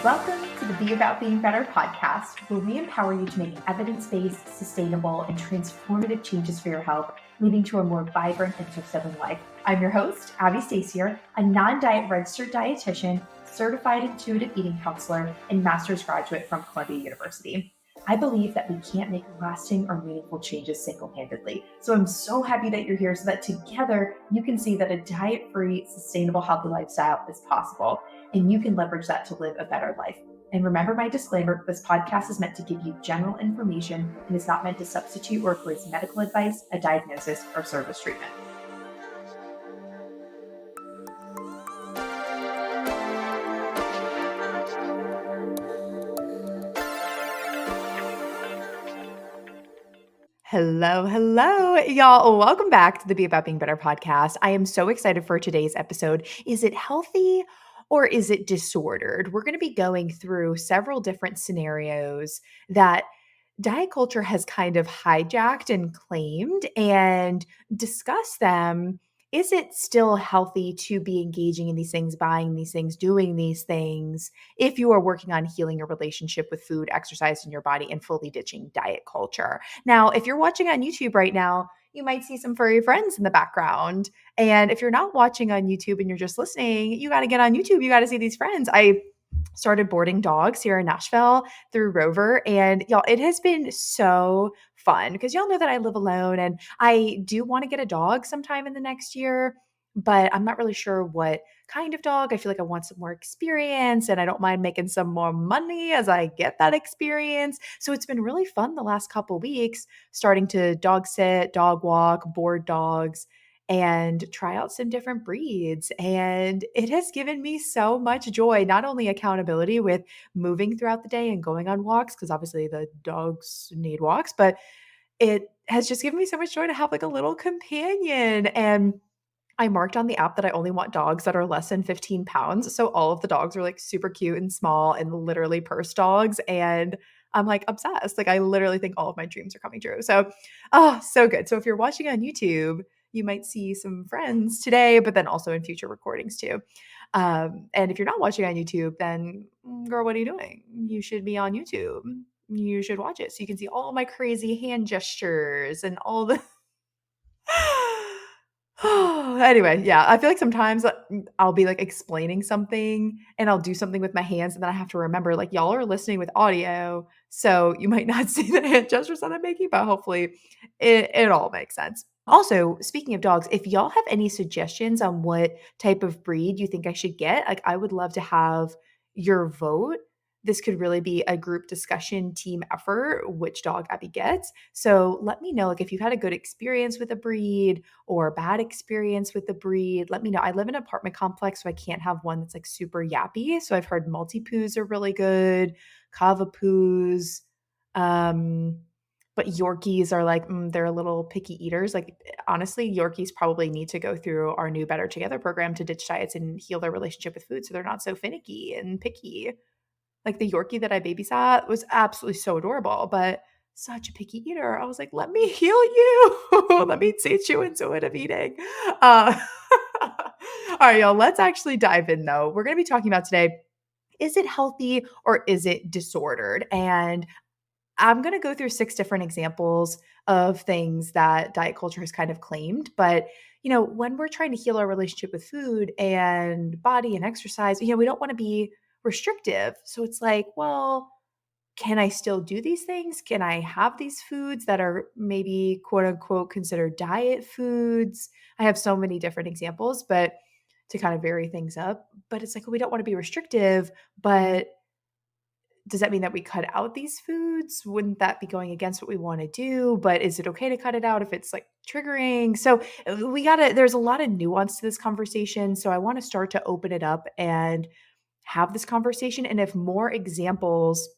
Welcome to the Be About Being Better podcast, where we empower you to make evidence-based, sustainable, and transformative changes for your health, leading to a more vibrant and fulfilling life. I'm your host, Abby Stasier, a non-diet registered dietitian, certified intuitive eating counselor, and master's graduate from Columbia University. I believe that we can't make lasting or meaningful changes single-handedly. So I'm so happy that you're here so that together you can see that a diet-free, sustainable, healthy lifestyle is possible, and you can leverage that to live a better life. And remember my disclaimer, this podcast is meant to give you general information and is not meant to substitute or replace medical advice, a diagnosis, or service treatment. Hello, y'all. Welcome back to the Be About Being Better podcast. I am so excited for today's episode. Is it healthy or is it disordered? We're going to be going through several different scenarios that diet culture has kind of hijacked and claimed and discuss them. Is it still healthy to be engaging in these things, buying these things, doing these things, if you are working on healing your relationship with food, exercise in your body, and fully ditching diet culture? Now, if you're watching on YouTube right now, you might see some furry friends in the background. And if you're not watching on YouTube and you're just listening, you got to get on YouTube. You got to see these friends. I started boarding dogs here in Nashville through Rover. And y'all, it has been so fun because y'all know that I live alone and I do want to get a dog sometime in the next year, but I'm not really sure what kind of dog. I feel like I want some more experience and I don't mind making some more money as I get that experience. So it's been really fun the last couple weeks starting to dog sit, dog walk, board dogs, and try out some different breeds. And it has given me so much joy, not only accountability with moving throughout the day and going on walks, because obviously the dogs need walks, but it has just given me so much joy to have like a little companion. And I marked on the app that I only want dogs that are less than 15 pounds. So all of the dogs are like super cute and small and literally purse dogs. And I'm like obsessed. Like I literally think all of my dreams are coming true. So, oh, so good. So if you're watching on YouTube, you might see some friends today, but then also in future recordings too. And if you're not watching on YouTube, then girl, what are you doing? You should be on YouTube. You should watch it so you can see all my crazy hand gestures and all the anyway, yeah, I feel like sometimes I'll be like explaining something and I'll do something with my hands and then I have to remember like y'all are listening with audio, so you might not see the hand gestures that I'm making, but hopefully it all makes sense. Also, speaking of dogs, if y'all have any suggestions on what type of breed you think I should get, like I would love to have your vote. This could really be a group discussion team effort, which dog Abby gets. So let me know like if you've had a good experience with a breed or bad experience with the breed. Let me know. I live in an apartment complex, so I can't have one that's like super yappy. So I've heard Maltipoos are really good, Cavapoos, but Yorkies are like, they're a little picky eaters. Like, honestly, Yorkies probably need to go through our new Better Together program to ditch diets and heal their relationship with food so they're not so finicky and picky. Like the Yorkie that I babysat was absolutely so adorable, but such a picky eater. I was like, let me heal you. Let me teach you intuitive eating. Uh, all right, y'all, let's actually dive in though. We're going to be talking about today, is it healthy or is it disordered? And I'm going to go through 6 different examples of things that diet culture has kind of claimed. But, when we're trying to heal our relationship with food and body and exercise, we don't want to be restrictive. So it's like, well, can I still do these things? Can I have these foods that are maybe quote unquote considered diet foods? I have so many different examples, but to kind of vary things up. But it's like, we don't want to be restrictive, but does that mean that we cut out these foods? Wouldn't that be going against what we want to do? But is it okay to cut it out if it's like triggering? So there's a lot of nuance to this conversation. So I want to start to open it up and have this conversation. And if more examples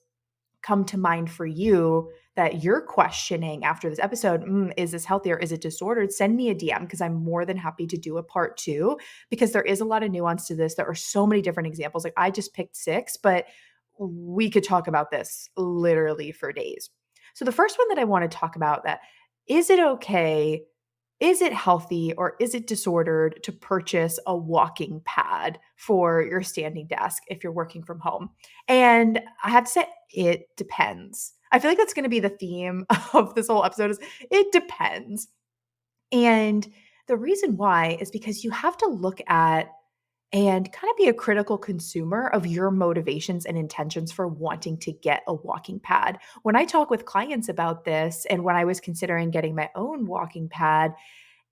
come to mind for you that you're questioning after this episode, is this healthy or is it disordered? Send me a DM because I'm more than happy to do a part 2 because there is a lot of nuance to this. There are so many different examples. Like I just picked 6, but we could talk about this literally for days. So the first one that I want to talk about, that is it okay is it healthy or is it disordered to purchase a walking pad for your standing desk if you're working from home? And I have to say, it depends. I feel like that's going to be the theme of this whole episode is it depends. And the reason why is because you have to look at and kind of be a critical consumer of your motivations and intentions for wanting to get a walking pad. When I talk with clients about this and when I was considering getting my own walking pad,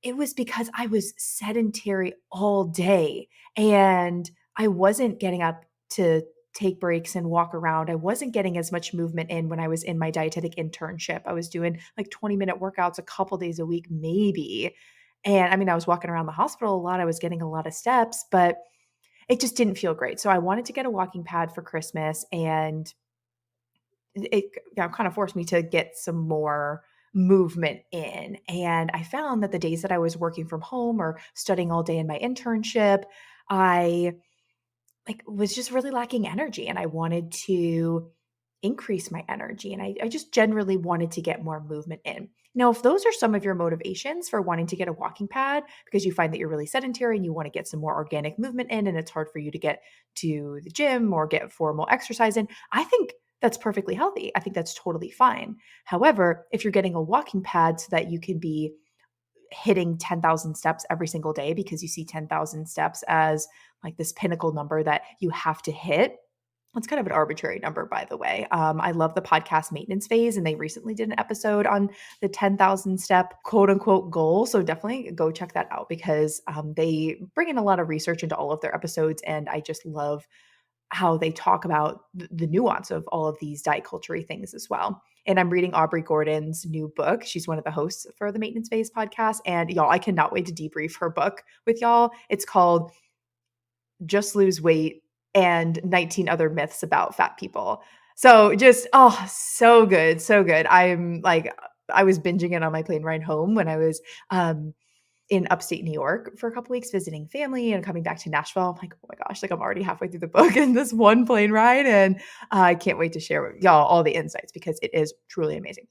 it was because I was sedentary all day and I wasn't getting up to take breaks and walk around. I wasn't getting as much movement in when I was in my dietetic internship. I was doing like 20-minute workouts a couple days a week, maybe. And I mean, I was walking around the hospital a lot. I was getting a lot of steps, but it just didn't feel great. So I wanted to get a walking pad for Christmas and it kind of forced me to get some more movement in. And I found that the days that I was working from home or studying all day in my internship, I was just really lacking energy and I wanted to increase my energy and I just generally wanted to get more movement in. Now, if those are some of your motivations for wanting to get a walking pad because you find that you're really sedentary and you want to get some more organic movement in and it's hard for you to get to the gym or get formal exercise in, I think that's perfectly healthy. I think that's totally fine. However, if you're getting a walking pad so that you can be hitting 10,000 steps every single day because you see 10,000 steps as like this pinnacle number that you have to hit. It's kind of an arbitrary number, by the way. I love the podcast Maintenance Phase, and they recently did an episode on the 10,000 step quote unquote goal. So definitely go check that out because they bring in a lot of research into all of their episodes. And I just love how they talk about the nuance of all of these diet culture things as well. And I'm reading Aubrey Gordon's new book. She's one of the hosts for the Maintenance Phase podcast. And y'all, I cannot wait to debrief her book with y'all. It's called Just Lose Weight and 19 Other Myths About Fat People. So just, oh, so good. So good. I was binging it on my plane ride home when I was in upstate New York for a couple weeks visiting family and coming back to Nashville. I'm like, oh my gosh, like I'm already halfway through the book in this one plane ride. And I can't wait to share with y'all all the insights because it is truly amazing.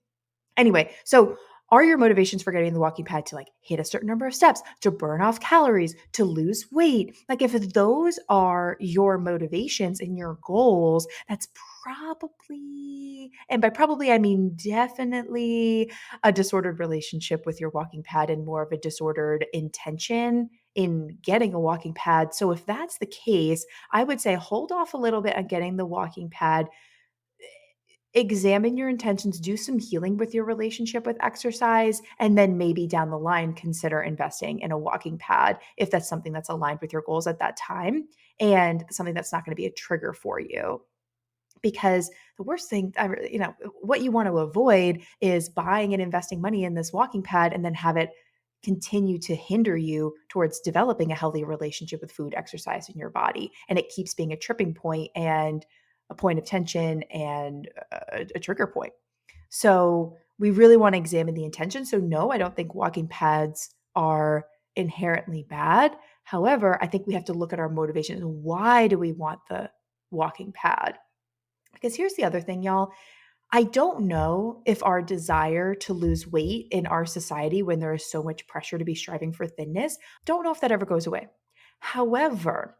Anyway, so are your motivations for getting the walking pad to like hit a certain number of steps, to burn off calories, to lose weight? Like if those are your motivations and your goals, that's probably, and by probably I mean definitely a disordered relationship with your walking pad and more of a disordered intention in getting a walking pad. So if that's the case, I would say hold off a little bit on getting the walking pad, examine your intentions, do some healing with your relationship with exercise, and then maybe down the line consider investing in a walking pad if that's something that's aligned with your goals at that time and something that's not going to be a trigger for you. Because the worst thing, what you want to avoid is buying and investing money in this walking pad and then have it continue to hinder you towards developing a healthy relationship with food, exercise, in your body. And it keeps being a tripping point and a point of tension and a trigger point. So we really want to examine the intention. So no, I don't think walking pads are inherently bad. However, I think we have to look at our motivations. Why do we want the walking pad? Because here's the other thing, y'all. I don't know if our desire to lose weight in our society when there is so much pressure to be striving for thinness, don't know if that ever goes away. However,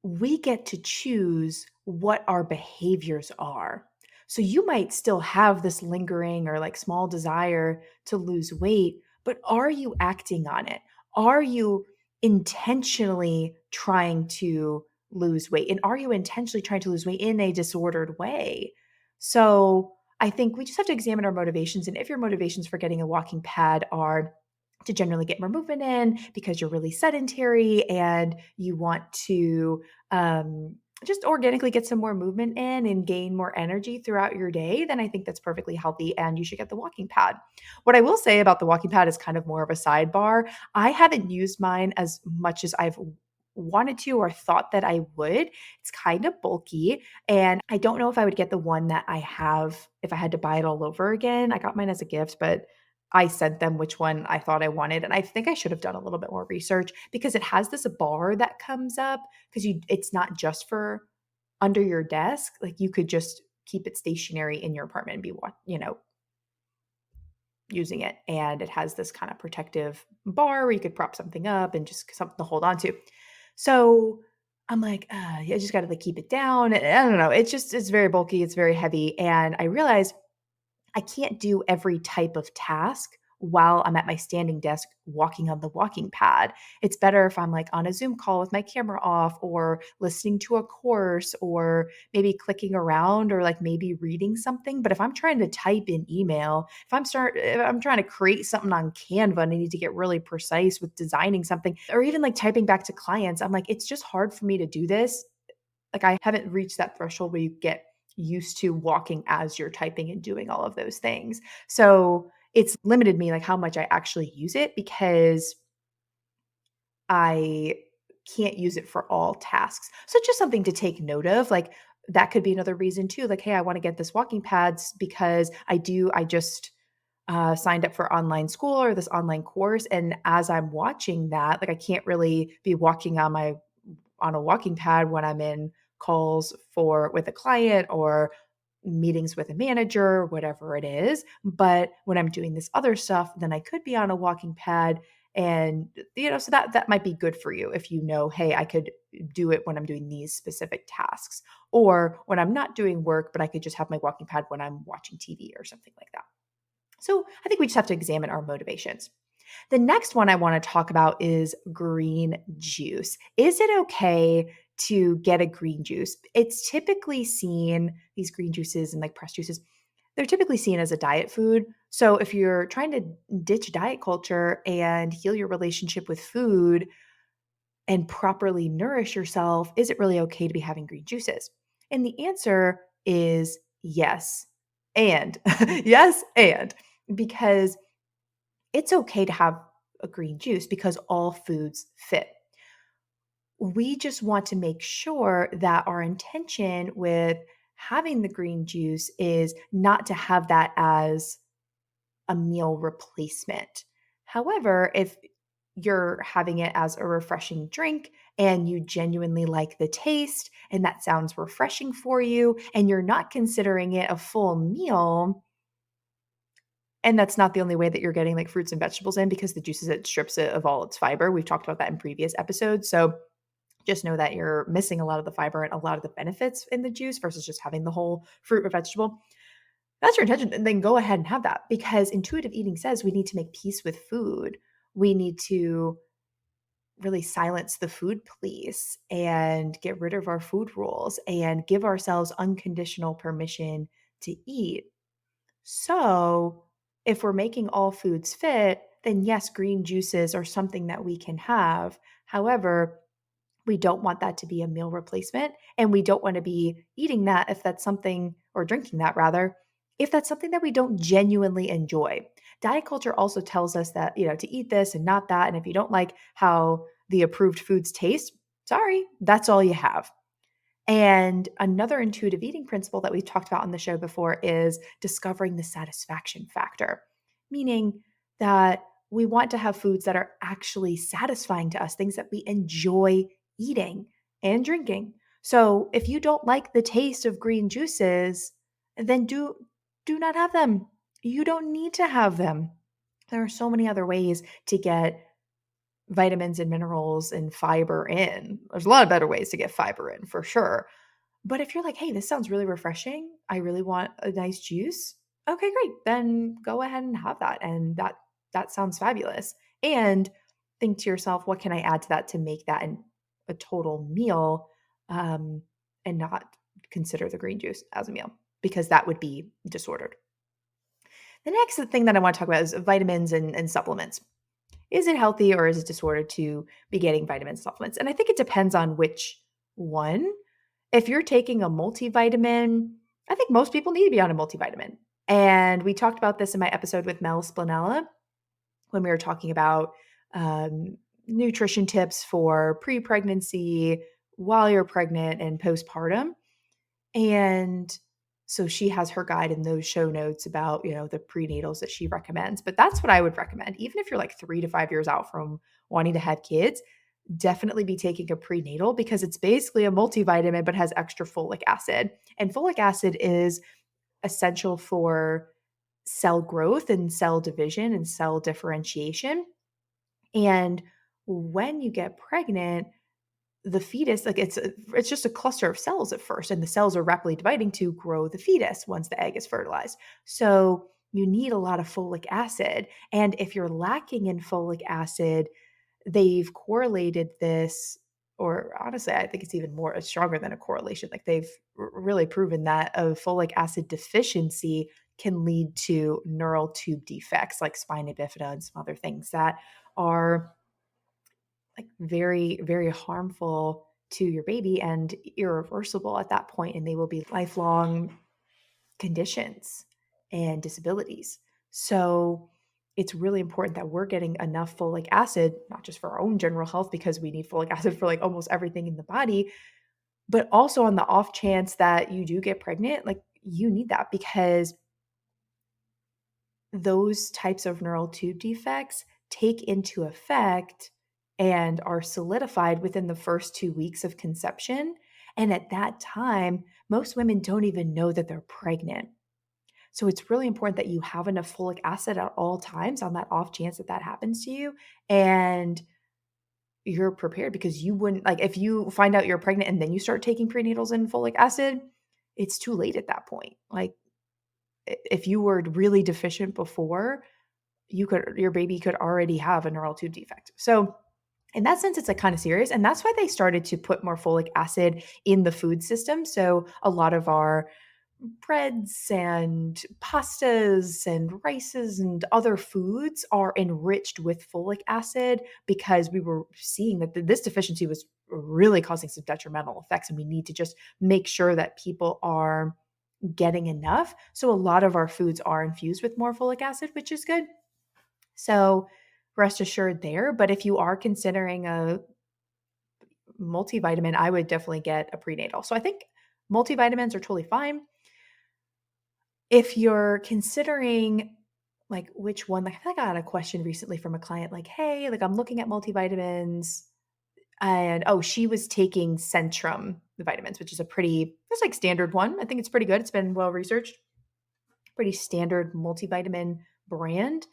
we get to choose what our behaviors are. So you might still have this lingering or like small desire to lose weight, but are you acting on it? Are you intentionally trying to lose weight? And are you intentionally trying to lose weight in a disordered way? So I think we just have to examine our motivations. And if your motivations for getting a walking pad are to generally get more movement in because you're really sedentary and you want to just organically get some more movement in and gain more energy throughout your day, then I think that's perfectly healthy and you should get the walking pad. What I will say about the walking pad is kind of more of a sidebar. I haven't used mine as much as I've wanted to or thought that I would. It's kind of bulky and I don't know if I would get the one that I have if I had to buy it all over again. I got mine as a gift, but I sent them which one I thought I wanted, and I think I should have done a little bit more research because it has this bar that comes up because it's not just for under your desk. Like you could just keep it stationary in your apartment and be using it. And it has this kind of protective bar where you could prop something up and just something to hold on to. So I'm like, I just got to like keep it down. I don't know. It's very bulky. It's very heavy. And I realized I can't do every type of task while I'm at my standing desk walking on the walking pad. It's better if I'm like on a Zoom call with my camera off or listening to a course or maybe clicking around or like maybe reading something. But if I'm trying to type in email, if I'm trying to create something on Canva and I need to get really precise with designing something or even like typing back to clients, I'm like, it's just hard for me to do this. Like I haven't reached that threshold where you get used to walking as you're typing and doing all of those things. So it's limited me like how much I actually use it because I can't use it for all tasks. So it's just something to take note of. Like that could be another reason too. Like, hey, I want to get this walking pads because I just signed up for online school or this online course. And as I'm watching that, like I can't really be walking on a walking pad when I'm in calls with a client or meetings with a manager, whatever it is. But when I'm doing this other stuff, then I could be on a walking pad. And so that might be good for you if you know, hey, I could do it when I'm doing these specific tasks, or when I'm not doing work, but I could just have my walking pad when I'm watching TV or something like that. So I think we just have to examine our motivations. The next one I want to talk about is green juice. Is it okay to get a green juice? It's typically seen, these green juices and like pressed juices, they're typically seen as a diet food. So if you're trying to ditch diet culture and heal your relationship with food and properly nourish yourself, is it really okay to be having green juices? And the answer is yes. And yes, and because it's okay to have a green juice because all foods fit. We just want to make sure that our intention with having the green juice is not to have that as a meal replacement. However, if you're having it as a refreshing drink and you genuinely like the taste and that sounds refreshing for you and you're not considering it a full meal, and that's not the only way that you're getting like fruits and vegetables in because the juices, it strips it of all its fiber. We've talked about that in previous episodes. So just know that you're missing a lot of the fiber and a lot of the benefits in the juice versus just having the whole fruit or vegetable. That's your intention. And then go ahead and have that because intuitive eating says we need to make peace with food. We need to really silence the food police and get rid of our food rules and give ourselves unconditional permission to eat. So, if we're making all foods fit, then yes, green juices are something that we can have. However, we don't want that to be a meal replacement. And we don't want to be eating that if that's something, or drinking that rather, if that's something that we don't genuinely enjoy. Diet culture also tells us that, to eat this and not that. And if you don't like how the approved foods taste, sorry, that's all you have. And another intuitive eating principle that we've talked about on the show before is discovering the satisfaction factor, meaning that we want to have foods that are actually satisfying to us, things that we enjoy eating and drinking. So if you don't like the taste of green juices, then do not have them. You don't need to have them. There are so many other ways to get vitamins and minerals and fiber in. There's a lot of better ways to get fiber in for sure. But if you're like, hey, this sounds really refreshing, I really want a nice juice. Okay, great. Then go ahead and have that. And that sounds fabulous. And think to yourself, what can I add to that to make that a total meal, and not consider the green juice as a meal because that would be disordered. The next thing that I want to talk about is vitamins and supplements. Is it healthy or is it disordered to be getting vitamin supplements? And I think it depends on which one. If you're taking a multivitamin, I think most people need to be on a multivitamin. And we talked about this in my episode with Mel Spinella when we were talking about nutrition tips for pre-pregnancy, while you're pregnant, and postpartum. And so she has her guide in those show notes about, the prenatals that she recommends. But that's what I would recommend. Even if you're like 3 to 5 years out from wanting to have kids, definitely be taking a prenatal because it's basically a multivitamin but has extra folic acid. And folic acid is essential for cell growth and cell division and cell differentiation. And when you get pregnant, the fetus, like it's just a cluster of cells at first, and the cells are rapidly dividing to grow the fetus once the egg is fertilized. So you need a lot of folic acid. And if you're lacking in folic acid, they've correlated this, or honestly, I think it's even more stronger than a correlation. Like they've really proven that a folic acid deficiency can lead to neural tube defects like spina bifida and some other things that are like very, very harmful to your baby and irreversible at that point, and they will be lifelong conditions and disabilities. So it's really important that we're getting enough folic acid, not just for our own general health, because we need folic acid for like almost everything in the body, but also on the off chance that you do get pregnant, like you need that because those types of neural tube defects take into effect and are solidified within the first 2 weeks of conception. And at that time, most women don't even know that they're pregnant. So it's really important that you have enough folic acid at all times on that off chance that that happens to you. And you're prepared because you wouldn't, like, if you find out you're pregnant and then you start taking prenatals and folic acid, it's too late at that point. Like, if you were really deficient before, your baby could already have a neural tube defect. So in that sense, it's like kind of serious. And that's why they started to put more folic acid in the food system. So a lot of our breads and pastas and rices and other foods are enriched with folic acid because we were seeing that this deficiency was really causing some detrimental effects. And we need to just make sure that people are getting enough. So a lot of our foods are infused with more folic acid, which is good. So rest assured there. But if you are considering a multivitamin, I would definitely get a prenatal. So I think multivitamins are totally fine. If you're considering like which one, like I feel like I got a question recently from a client, like, hey, like I'm looking at multivitamins and she was taking Centrum vitamins, which is it's like standard one. I think it's pretty good. It's been well researched, pretty standard multivitamin brand.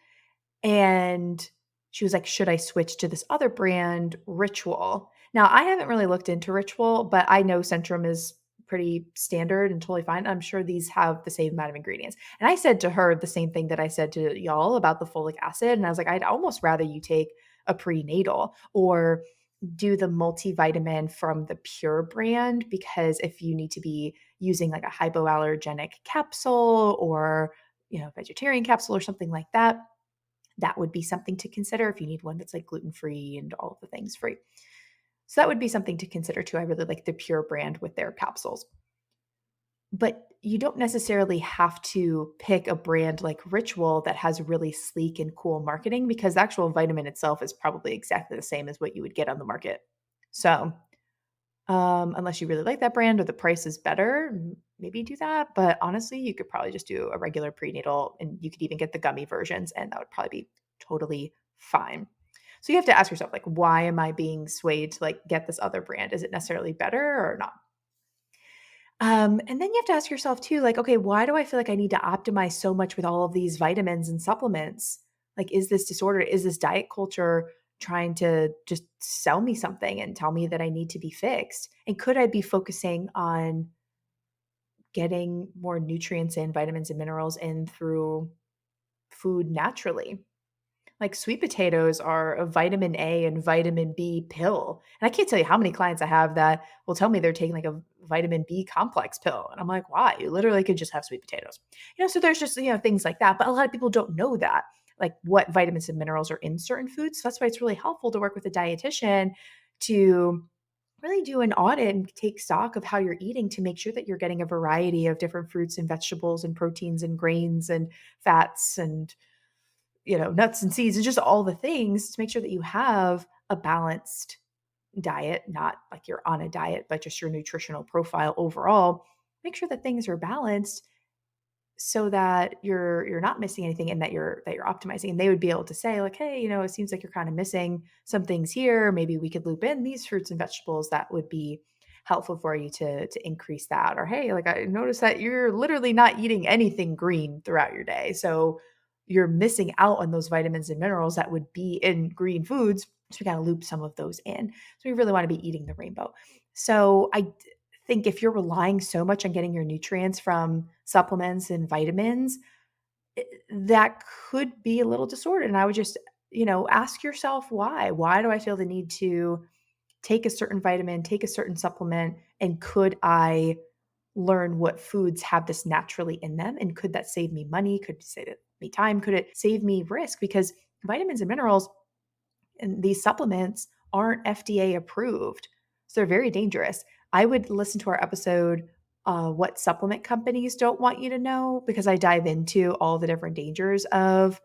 And she was like, should I switch to this other brand, Ritual? Now, I haven't really looked into Ritual, but I know Centrum is pretty standard and totally fine. I'm sure these have the same amount of ingredients. And I said to her the same thing that I said to y'all about the folic acid. And I was like, I'd almost rather you take a prenatal or do the multivitamin from the Pure brand, because if you need to be using like a hypoallergenic capsule or, vegetarian capsule or something like that, that would be something to consider if you need one that's like gluten-free and all of the things free. So that would be something to consider too. I really like the Pure brand with their capsules. But you don't necessarily have to pick a brand like Ritual that has really sleek and cool marketing, because the actual vitamin itself is probably exactly the same as what you would get on the market. So unless you really like that brand or the price is better, maybe do that. But honestly, you could probably just do a regular prenatal, and you could even get the gummy versions, and that would probably be totally fine. So you have to ask yourself, like, why am I being swayed to like get this other brand? Is it necessarily better or not? And then you have to ask yourself too, like, okay, why do I feel like I need to optimize so much with all of these vitamins and supplements? Like, is this disorder? Is this diet culture trying to just sell me something and tell me that I need to be fixed? And could I be focusing on getting more nutrients and vitamins and minerals in through food naturally? Like sweet potatoes are a vitamin A and vitamin B pill. And I can't tell you how many clients I have that will tell me they're taking like a vitamin B complex pill. And I'm like, why? You literally could just have sweet potatoes. So there's just, things like that. But a lot of people don't know that, like what vitamins and minerals are in certain foods. So that's why it's really helpful to work with a dietitian to really do an audit and take stock of how you're eating to make sure that you're getting a variety of different fruits and vegetables and proteins and grains and fats and nuts and seeds and just all the things to make sure that you have a balanced diet, not like you're on a diet, but just your nutritional profile overall. Make sure that things are balanced so that you're not missing anything and that you're optimizing. And they would be able to say like, hey, it seems like you're kind of missing some things here. Maybe we could loop in these fruits and vegetables. That would be helpful for you to increase that. Or hey, like I noticed that you're literally not eating anything green throughout your day. So you're missing out on those vitamins and minerals that would be in green foods. So we got to loop some of those in. So we really want to be eating the rainbow. So I think if you're relying so much on getting your nutrients from supplements and vitamins, that could be a little disordered. And I would just, ask yourself why. Why do I feel the need to take a certain vitamin, take a certain supplement, and could I learn what foods have this naturally in them? And could that save me money? Could it save me time? Could it save me risk? Because vitamins and minerals and these supplements aren't FDA approved. So they're very dangerous. I would listen to our episode, What Supplement Companies Don't Want You to Know, because I dive into all the different dangers of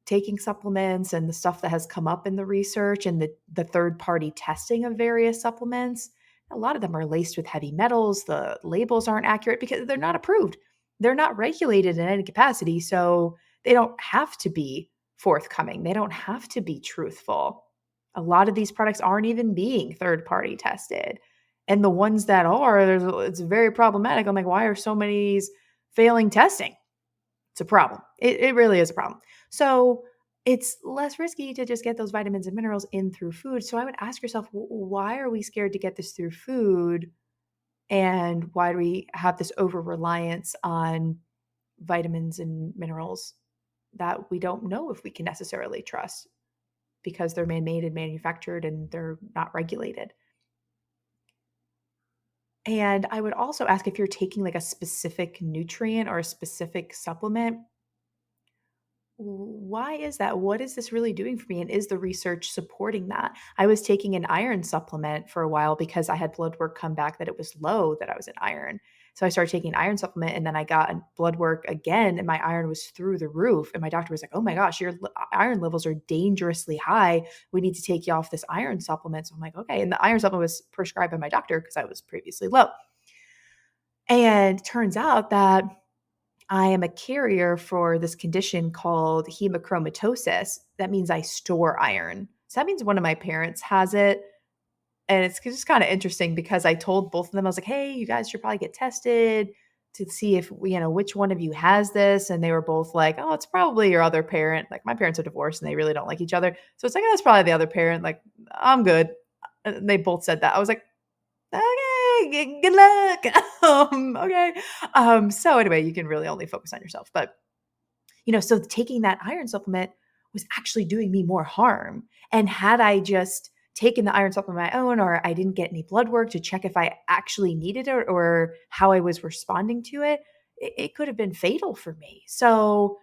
taking supplements and the stuff that has come up in the research and the third party testing of various supplements. A lot of them are laced with heavy metals. The labels aren't accurate because they're not approved. They're not regulated in any capacity. So they don't have to be forthcoming. They don't have to be truthful. A lot of these products aren't even being third party tested. And the ones that are, it's very problematic. I'm like, why are so many failing testing? It's a problem. It really is a problem. So it's less risky to just get those vitamins and minerals in through food. So I would ask yourself, why are we scared to get this through food? And why do we have this over reliance on vitamins and minerals that we don't know if we can necessarily trust because they're man-made and manufactured and they're not regulated? And I would also ask if you're taking like a specific nutrient or a specific supplement, why is that? What is this really doing for me? And is the research supporting that? I was taking an iron supplement for a while because I had blood work come back that it was low, that I was in iron. So I started taking an iron supplement and then I got blood work again and my iron was through the roof. And my doctor was like, oh my gosh, your iron levels are dangerously high. We need to take you off this iron supplement. So I'm like, okay. And the iron supplement was prescribed by my doctor because I was previously low. And turns out that I am a carrier for this condition called hemochromatosis. That means I store iron. So that means one of my parents has it. And it's just kind of interesting because I told both of them, I was like, hey, you guys should probably get tested to see if, which one of you has this. And they were both like, oh, it's probably your other parent. Like my parents are divorced and they really don't like each other. So it's like, oh, that's probably the other parent. Like, I'm good. And they both said that. I was like, okay, good luck. Okay. So anyway, you can really only focus on yourself. But, so taking that iron supplement was actually doing me more harm. And had I just taken the iron supplement on my own, or I didn't get any blood work to check if I actually needed it or how I was responding to it, it could have been fatal for me. So,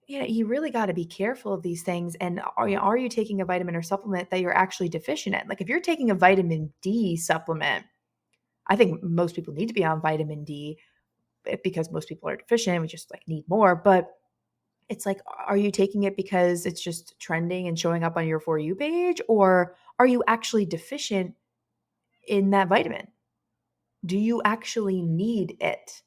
you really got to be careful of these things. And are you taking a vitamin or supplement that you're actually deficient in? Like if you're taking a vitamin D supplement, I think most people need to be on vitamin D because most people are deficient. We just like need more. But it's like, are you taking it because it's just trending and showing up on your For You page? Or are you actually deficient in that vitamin? Do you actually need it?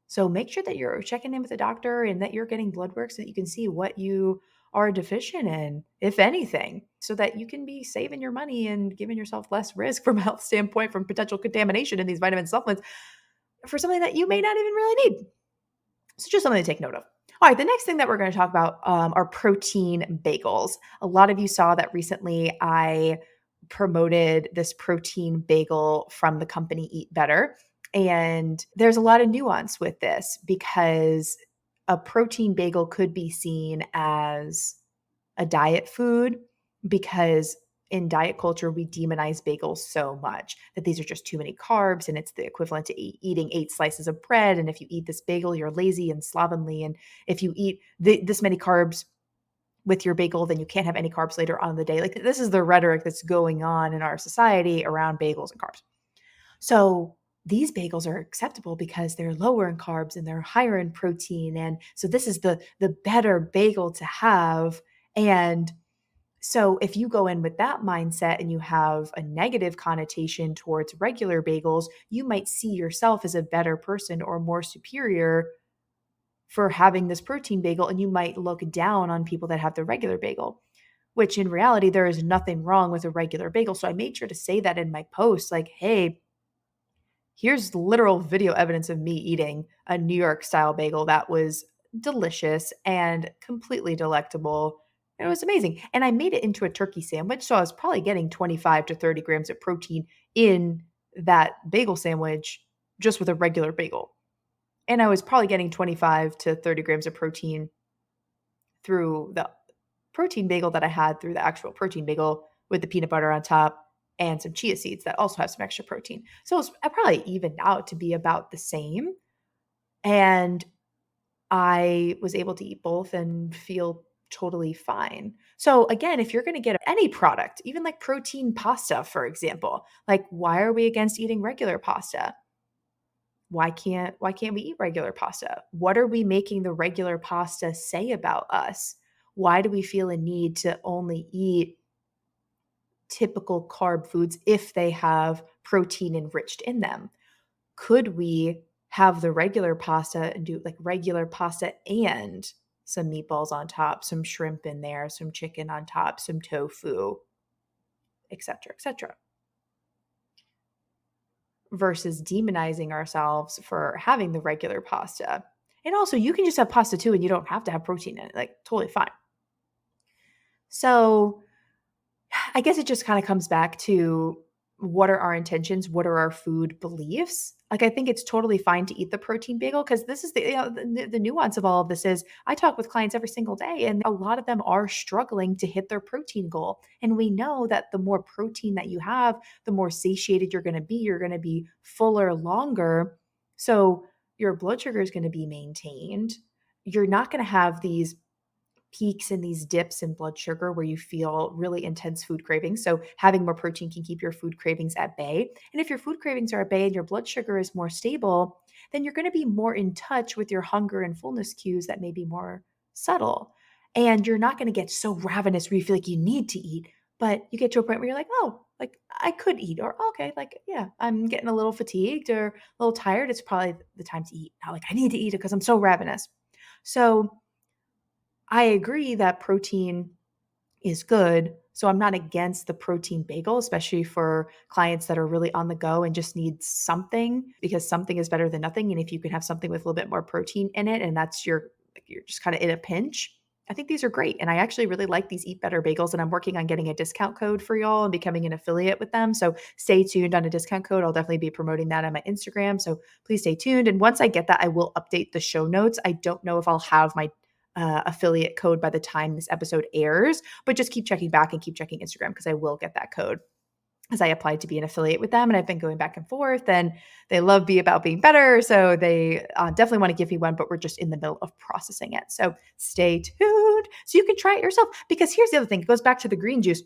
So make sure that you're checking in with a doctor and that you're getting blood work so that you can see what you are deficient in, if anything, so that you can be saving your money and giving yourself less risk from a health standpoint from potential contamination in these vitamin supplements for something that you may not even really need. So just something to take note of. All right, the next thing that we're going to talk about are protein bagels. A lot of you saw that recently I promoted this protein bagel from the company Eat Better. And there's a lot of nuance with this because a protein bagel could be seen as a diet food because in diet culture, we demonize bagels so much that these are just too many carbs and it's the equivalent to eating 8 slices of bread. And if you eat this bagel, you're lazy and slovenly. And if you eat this many carbs with your bagel, then you can't have any carbs later on in the day. Like this is the rhetoric that's going on in our society around bagels and carbs. So these bagels are acceptable because they're lower in carbs and they're higher in protein. And so this is the better bagel to have. And so if you go in with that mindset and you have a negative connotation towards regular bagels, you might see yourself as a better person or more superior for having this protein bagel, and you might look down on people that have the regular bagel, which in reality, there is nothing wrong with a regular bagel. So I made sure to say that in my post, like, hey, here's literal video evidence of me eating a New York style bagel that was delicious and completely delectable. It was amazing. And I made it into a turkey sandwich. So I was probably getting 25 to 30 grams of protein in that bagel sandwich just with a regular bagel. And I was probably getting 25 to 30 grams of protein through the protein bagel that I had through the actual protein bagel with the peanut butter on top and some chia seeds that also have some extra protein. So I probably evened out to be about the same. And I was able to eat both and feel totally fine. So again, if you're going to get any product, even like protein pasta, for example, like why are we against eating regular pasta? Why can't we eat regular pasta? What are we making the regular pasta say about us? Why do we feel a need to only eat typical carb foods if they have protein enriched in them? Could we have the regular pasta and do like regular pasta and some meatballs on top, some shrimp in there, some chicken on top, some tofu, etc., etc., versus demonizing ourselves for having the regular pasta. And also, you can just have pasta too, and you don't have to have protein in it. Like, totally fine. So, I guess it just kind of comes back to what are our intentions? What are our food beliefs? Like, I think it's totally fine to eat the protein bagel because this is the nuance of all of this is I talk with clients every single day, and a lot of them are struggling to hit their protein goal. And we know that the more protein that you have, the more satiated you're going to be. You're going to be fuller longer. So your blood sugar is going to be maintained. You're not going to have these peaks and these dips in blood sugar where you feel really intense food cravings. So having more protein can keep your food cravings at bay. And if your food cravings are at bay and your blood sugar is more stable, then you're going to be more in touch with your hunger and fullness cues that may be more subtle. And you're not going to get so ravenous where you feel like you need to eat, but you get to a point where you're like, oh, like I could eat, or okay, like, yeah, I'm getting a little fatigued or a little tired. It's probably the time to eat. Not like I need to eat it because I'm so ravenous. So I agree that protein is good. So I'm not against the protein bagel, especially for clients that are really on the go and just need something because something is better than nothing. And if you can have something with a little bit more protein in it and that's you're just kind of in a pinch, I think these are great. And I actually really like these Eat Better bagels and I'm working on getting a discount code for y'all and becoming an affiliate with them. So stay tuned on a discount code. I'll definitely be promoting that on my Instagram. So please stay tuned. And once I get that, I will update the show notes. I don't know if I'll have my affiliate code by the time this episode airs, but just keep checking back and keep checking Instagram because I will get that code as I applied to be an affiliate with them. And I've been going back and forth and they love Be About Being Better. So they definitely want to give me one, but we're just in the middle of processing it. So stay tuned so you can try it yourself because here's the other thing. It goes back to the green juice.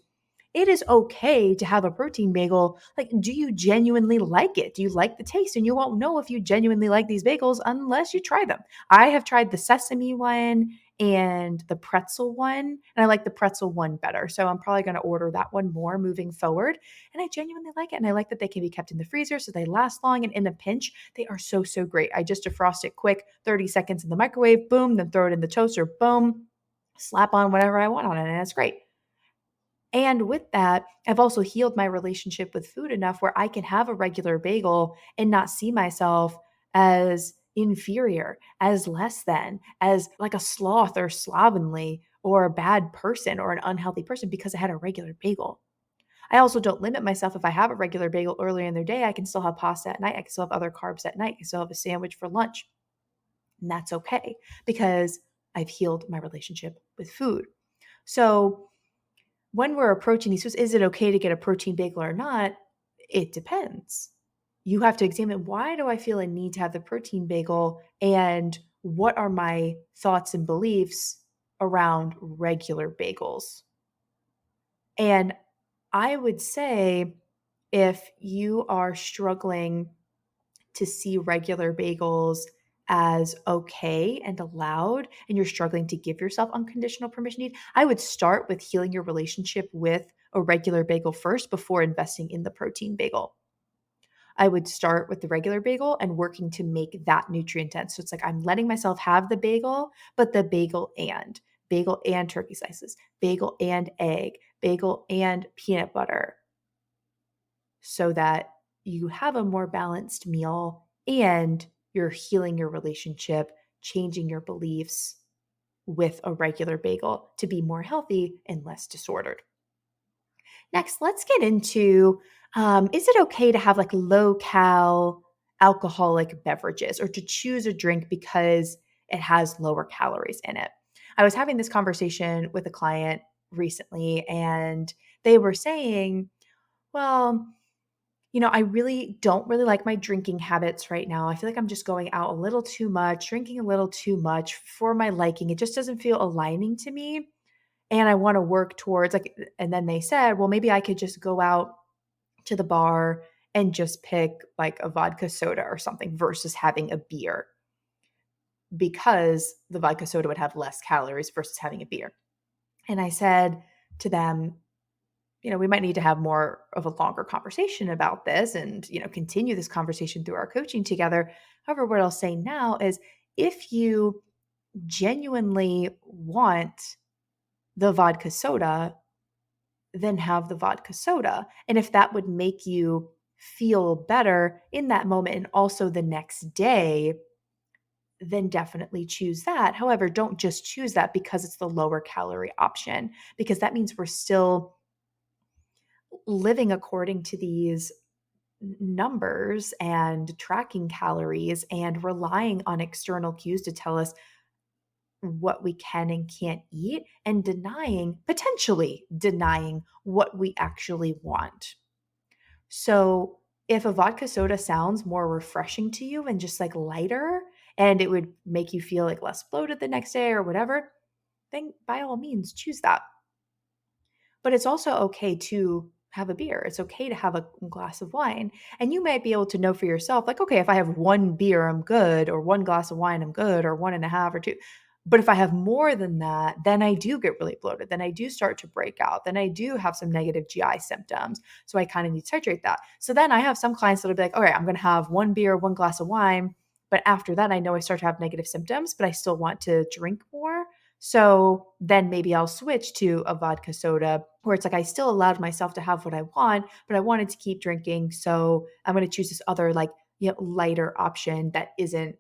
It is okay to have a protein bagel. Like, do you genuinely like it? Do you like the taste? And you won't know if you genuinely like these bagels unless you try them. I have tried the sesame one and the pretzel one, and I like the pretzel one better. So I'm probably going to order that one more moving forward. And I genuinely like it. And I like that they can be kept in the freezer so they last long. And in a pinch, they are so, so great. I just defrost it quick, 30 seconds in the microwave, boom, then throw it in the toaster, boom, slap on whatever I want on it. And it's great. And with that, I've also healed my relationship with food enough where I can have a regular bagel and not see myself as inferior, as less than, as like a sloth or slovenly or a bad person or an unhealthy person because I had a regular bagel. I also don't limit myself. If I have a regular bagel earlier in the day, I can still have pasta at night. I can still have other carbs at night. I can still have a sandwich for lunch. And that's okay because I've healed my relationship with food. So when we're approaching these foods, is it okay to get a protein bagel or not? It depends. You have to examine why do I feel a need to have the protein bagel and what are my thoughts and beliefs around regular bagels? And I would say if you are struggling to see regular bagels as okay and allowed, and you're struggling to give yourself unconditional permission to eat, I would start with healing your relationship with a regular bagel first before investing in the protein bagel. I would start with the regular bagel and working to make that nutrient dense. So it's like I'm letting myself have the bagel, but the bagel and bagel and turkey slices, bagel and egg, bagel and peanut butter, so that you have a more balanced meal and you're healing your relationship, changing your beliefs with a regular bagel to be more healthy and less disordered. Next, let's get into is it okay to have like low cal alcoholic beverages or to choose a drink because it has lower calories in it? I was having this conversation with a client recently and they were saying, well, I really don't really like my drinking habits right now. I feel like I'm just going out a little too much, drinking a little too much for my liking. It just doesn't feel aligning to me. And I want to work towards like, and then they said, well, maybe I could just go out to the bar and just pick like a vodka soda or something versus having a beer because the vodka soda would have less calories versus having a beer. And I said to them, we might need to have more of a longer conversation about this and, continue this conversation through our coaching together. However, what I'll say now is if you genuinely want the vodka soda, then have the vodka soda. And if that would make you feel better in that moment and also the next day, then definitely choose that. However, don't just choose that because it's the lower calorie option, because that means we're still living according to these numbers and tracking calories and relying on external cues to tell us what we can and can't eat and potentially denying what we actually want. So, if a vodka soda sounds more refreshing to you and just like lighter, and it would make you feel like less bloated the next day or whatever, then by all means choose that. But it's also okay to have a beer. It's okay to have a glass of wine. And you might be able to know for yourself, like, okay, if I have one beer, I'm good, or one glass of wine, I'm good, or one and a half or two. But if I have more than that, then I do get really bloated. Then I do start to break out. Then I do have some negative GI symptoms. So I kind of need to titrate that. So then I have some clients that'll be like, all right, I'm going to have one beer, one glass of wine. But after that, I know I start to have negative symptoms, but I still want to drink more. So then maybe I'll switch to a vodka soda where it's like I still allowed myself to have what I want, but I wanted to keep drinking. So I'm going to choose this other like, lighter option that isn't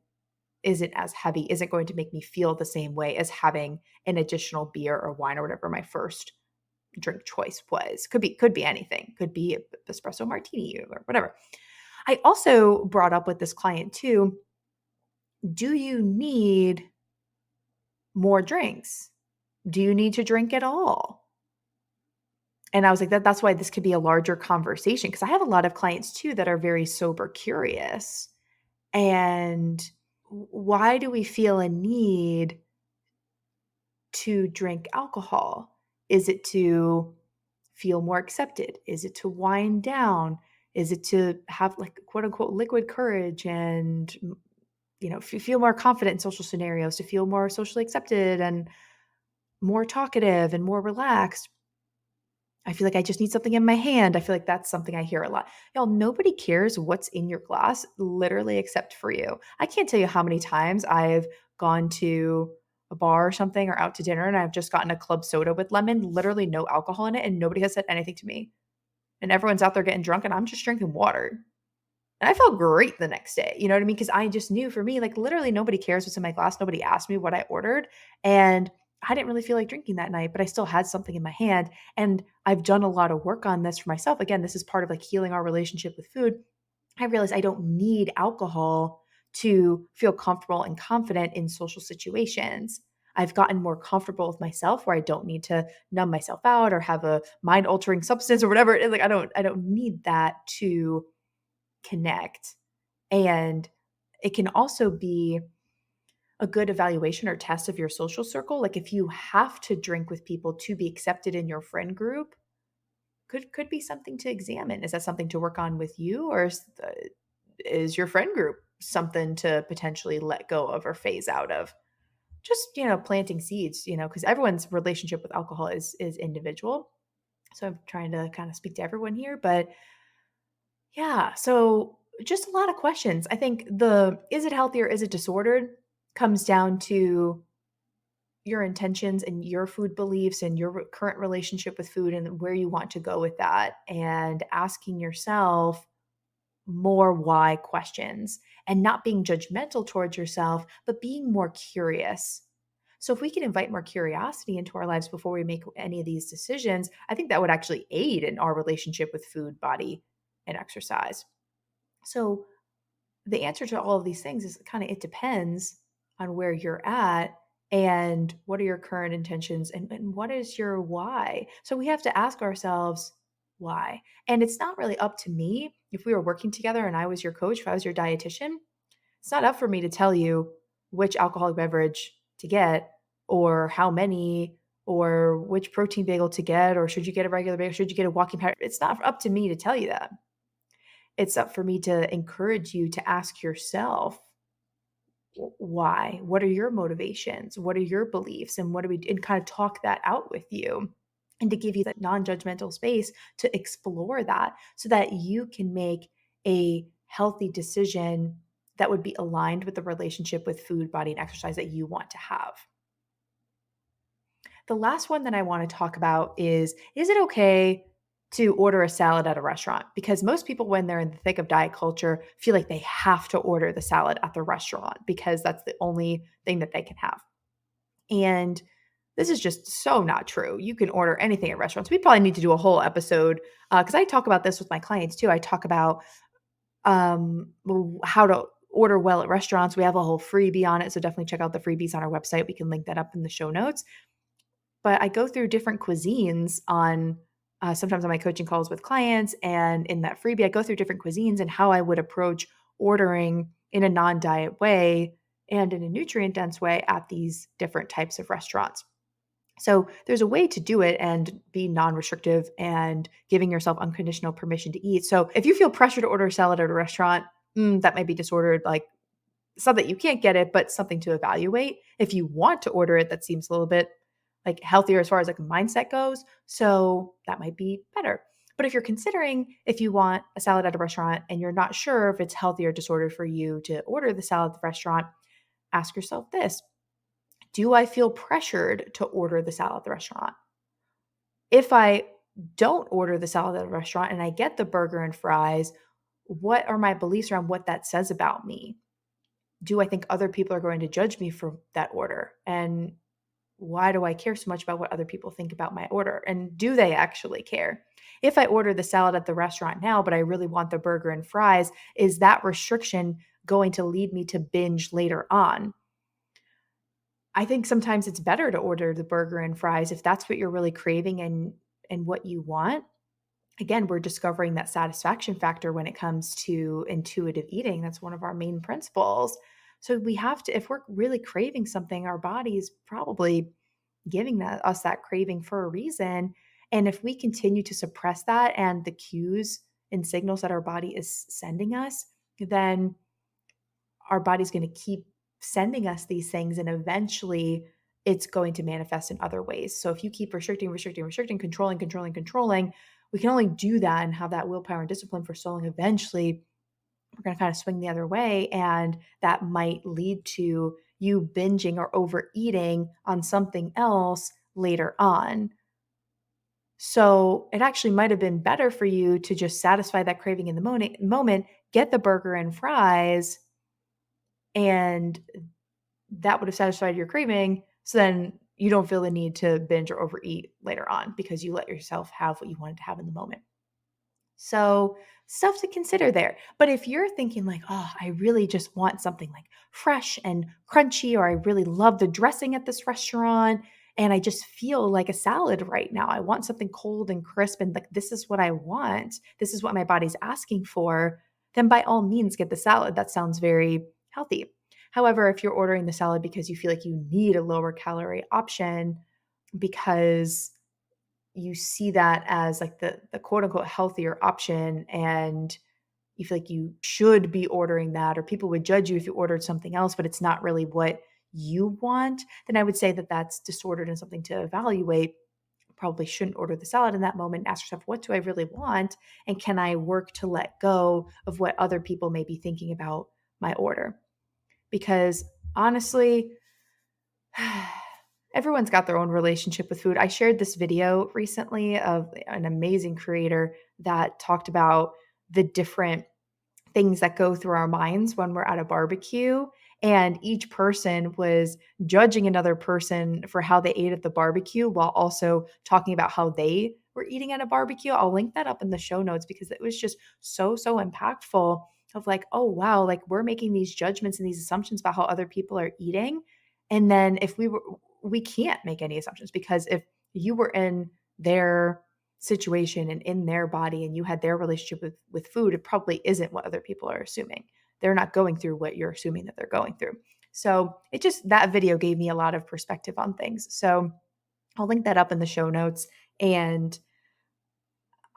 as heavy, isn't going to make me feel the same way as having an additional beer or wine or whatever my first drink choice was. Could be anything. Could be espresso martini or whatever. I also brought up with this client too, do you need more drinks? Do you need to drink at all? And I was like, that's why this could be a larger conversation because I have a lot of clients too that are very sober curious. And why do we feel a need to drink alcohol? Is it to feel more accepted? Is it to wind down? Is it to have like quote unquote liquid courage and feel more confident in social scenarios, to feel more socially accepted and more talkative and more relaxed? I feel like I just need something in my hand. I feel like that's something I hear a lot. Y'all, nobody cares what's in your glass, literally, except for you. I can't tell you how many times I've gone to a bar or something or out to dinner and I've just gotten a club soda with lemon, literally no alcohol in it, and nobody has said anything to me. And everyone's out there getting drunk and I'm just drinking water. And I felt great the next day. You know what I mean? Because I just knew for me, like literally nobody cares what's in my glass. Nobody asked me what I ordered. And I didn't really feel like drinking that night, but I still had something in my hand. And I've done a lot of work on this for myself. Again, this is part of like healing our relationship with food. I realized I don't need alcohol to feel comfortable and confident in social situations. I've gotten more comfortable with myself where I don't need to numb myself out or have a mind altering substance or whatever it is. Like I don't need that to connect. And it can also be a good evaluation or test of your social circle. Like if you have to drink with people to be accepted in your friend group, could be something to examine. Is that something to work on with you, or is your friend group something to potentially let go of or phase out of? Just planting seeds. Because everyone's relationship with alcohol is individual. So I'm trying to kind of speak to everyone here, but yeah, so just a lot of questions. I think the is it healthy or is it disordered comes down to your intentions and your food beliefs and your current relationship with food and where you want to go with that, and asking yourself more why questions and not being judgmental towards yourself, but being more curious. So, if we can invite more curiosity into our lives before we make any of these decisions, I think that would actually aid in our relationship with food, body, and exercise. So, the answer to all of these things is kind of it depends on where you're at and what are your current intentions and what is your why. So we have to ask ourselves why. And it's not really up to me if we were working together and I was your coach, if I was your dietitian, it's not up for me to tell you which alcoholic beverage to get or how many or which protein bagel to get or should you get a regular bagel, should you get a walking pattern. It's not up to me to tell you that. It's up for me to encourage you to ask yourself why. What are your motivations? What are your beliefs? And what do we and kind of talk that out with you and to give you that non-judgmental space to explore that so that you can make a healthy decision that would be aligned with the relationship with food, body, and exercise that you want to have. The last one that I want to talk about is it okay to order a salad at a restaurant? Because most people, when they're in the thick of diet culture, feel like they have to order the salad at the restaurant because that's the only thing that they can have. And this is just so not true. You can order anything at restaurants. We probably need to do a whole episode because I talk about this with my clients too. I talk about how to order well at restaurants. We have a whole freebie on it. So definitely check out the freebies on our website. We can link that up in the show notes. But I go through different cuisines on sometimes on my coaching calls with clients. And in that freebie, I go through different cuisines and how I would approach ordering in a non diet way and in a nutrient dense way at these different types of restaurants. So there's a way to do it and be non-restrictive and giving yourself unconditional permission to eat. So if you feel pressure to order a salad at a restaurant, that might be disordered. Like it's not that you can't get it, but something to evaluate. If you want to order it, that seems a little bit like healthier as far as like mindset goes. So that might be better. But if you're considering if you want a salad at a restaurant and you're not sure if it's healthy or disordered for you to order the salad at the restaurant, ask yourself this. Do I feel pressured to order the salad at the restaurant? If I don't order the salad at a restaurant and I get the burger and fries, what are my beliefs around what that says about me? Do I think other people are going to judge me for that order? And why do I care so much about what other people think about my order? And do they actually care? If I order the salad at the restaurant now, but I really want the burger and fries, is that restriction going to lead me to binge later on? I think sometimes it's better to order the burger and fries if that's what you're really craving and what you want. Again, we're discovering that satisfaction factor when it comes to intuitive eating. That's one of our main principles. So we have to, if we're really craving something, our body's probably giving us that craving for a reason. And if we continue to suppress that and the cues and signals that our body is sending us, then our body's going to keep sending us these things and eventually it's going to manifest in other ways. So if you keep restricting, controlling, we can only do that and have that willpower and discipline for so long. Eventually, we're going to kind of swing the other way. And that might lead to you binging or overeating on something else later on. So it actually might have been better for you to just satisfy that craving in the moment, get the burger and fries, and that would have satisfied your craving. So then you don't feel the need to binge or overeat later on because you let yourself have what you wanted to have in the moment. So, stuff to consider there. But if you're thinking like, oh, I really just want something like fresh and crunchy, or I really love the dressing at this restaurant, and I just feel like a salad right now. I want something cold and crisp, and like, this is what I want. This is what my body's asking for. Then by all means, get the salad. That sounds very healthy. However, if you're ordering the salad because you feel like you need a lower calorie option, because you see that as like the quote unquote healthier option and you feel like you should be ordering that or people would judge you if you ordered something else but it's not really what you want, then I would say that that's disordered and something to evaluate. Probably shouldn't order the salad in that moment. Ask yourself, what do I really want, and can I work to let go of what other people may be thinking about my order? Because honestly, everyone's got their own relationship with food. I shared this video recently of an amazing creator that talked about the different things that go through our minds when we're at a barbecue. And each person was judging another person for how they ate at the barbecue while also talking about how they were eating at a barbecue. I'll link that up in the show notes because it was just so impactful of like, oh, wow, like we're making these judgments and these assumptions about how other people are eating. And then we can't make any assumptions because if you were in their situation and in their body and you had their relationship with food, it probably isn't what other people are assuming. They're not going through what you're assuming that they're going through. So that video gave me a lot of perspective on things. So I'll link that up in the show notes, and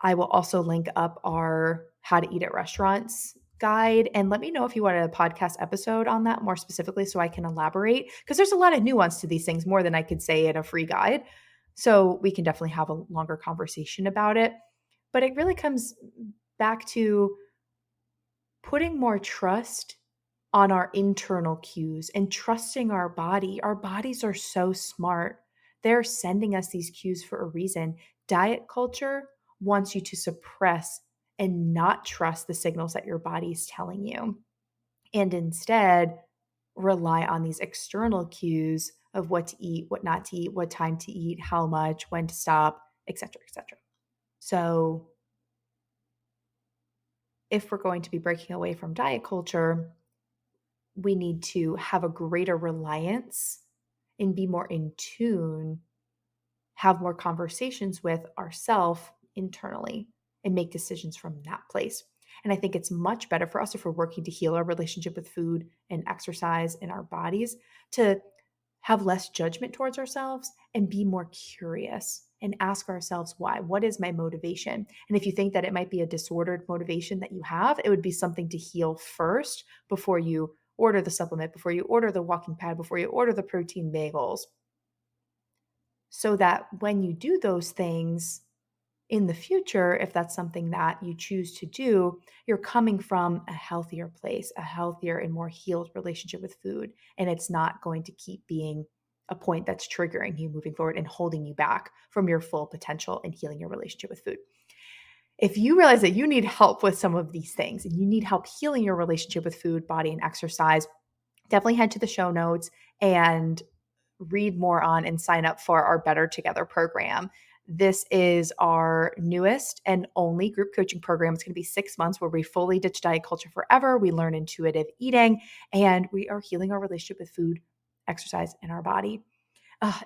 I will also link up our how to eat at restaurants guide, and let me know if you want a podcast episode on that more specifically so I can elaborate, because there's a lot of nuance to these things, more than I could say in a free guide. So we can definitely have a longer conversation about it. But it really comes back to putting more trust on our internal cues and trusting our body. Our bodies are so smart. They're sending us these cues for a reason. Diet culture wants you to suppress and not trust the signals that your body is telling you, and instead rely on these external cues of what to eat, what not to eat, what time to eat, how much, when to stop, etc., etc. So if we're going to be breaking away from diet culture, we need to have a greater reliance and be more in tune, have more conversations with ourselves internally, and make decisions from that place. And I think it's much better for us, if we're working to heal our relationship with food and exercise in our bodies, to have less judgment towards ourselves and be more curious and ask ourselves why. What is my motivation? And if you think that it might be a disordered motivation that you have, it would be something to heal first before you order the supplement, before you order the walking pad, before you order the protein bagels. So that when you do those things in the future, if that's something that you choose to do, you're coming from a healthier place, a healthier and more healed relationship with food. And it's not going to keep being a point that's triggering you moving forward and holding you back from your full potential and healing your relationship with food. If you realize that you need help with some of these things and you need help healing your relationship with food, body, and exercise, definitely head to the show notes and read more on and sign up for our Better Together program. This is our newest and only group coaching program. It's going to be 6 months where we fully ditch diet culture forever. We learn intuitive eating, and we are healing our relationship with food, exercise, and our body.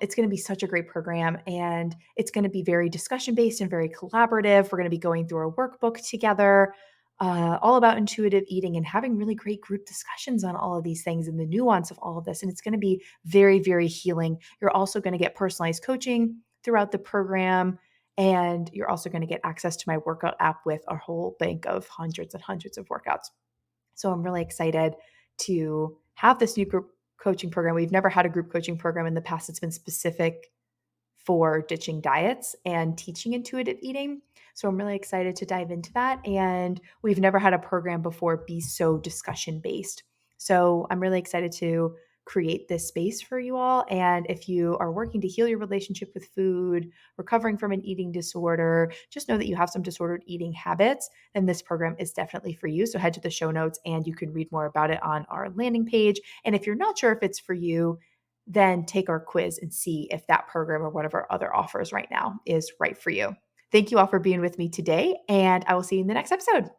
It's going to be such a great program, and it's going to be very discussion-based and very collaborative. We're going to be going through a workbook together, all about intuitive eating and having really great group discussions on all of these things and the nuance of all of this. And it's going to be very healing. You're also going to get personalized coaching throughout the program, and you're also going to get access to my workout app with a whole bank of hundreds and hundreds of workouts. So I'm really excited to have this new group coaching program. We've never had a group coaching program in the past. It's been specific for ditching diets and teaching intuitive eating. So I'm really excited to dive into that. And we've never had a program before be so discussion based. So I'm really excited to create this space for you all. And if you are working to heal your relationship with food, recovering from an eating disorder, just know that you have some disordered eating habits, then this program is definitely for you. So head to the show notes and you can read more about it on our landing page. And if you're not sure if it's for you, then take our quiz and see if that program or one of our other offers right now is right for you. Thank you all for being with me today, and I will see you in the next episode.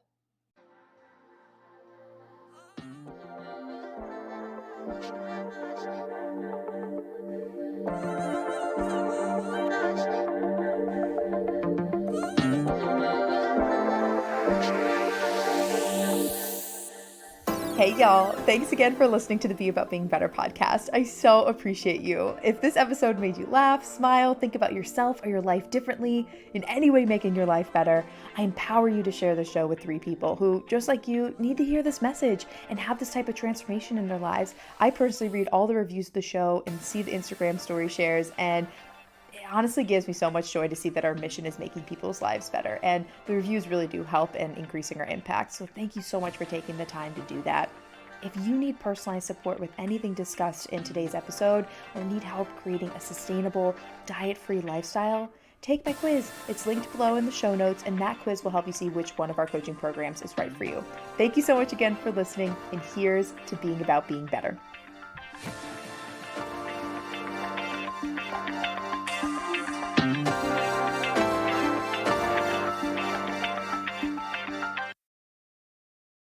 Hey y'all, thanks again for listening to the Be About Being Better podcast. I so appreciate you. If this episode made you laugh, smile, think about yourself or your life differently, in any way making your life better, I empower you to share the show with 3 people who, just like you, need to hear this message and have this type of transformation in their lives. I personally read all the reviews of the show and see the Instagram story shares, and it honestly gives me so much joy to see that our mission is making people's lives better. And the reviews really do help in increasing our impact. So thank you so much for taking the time to do that. If you need personalized support with anything discussed in today's episode or need help creating a sustainable, diet-free lifestyle, take my quiz. It's linked below in the show notes, and that quiz will help you see which one of our coaching programs is right for you. Thank you so much again for listening, and here's to being about being better.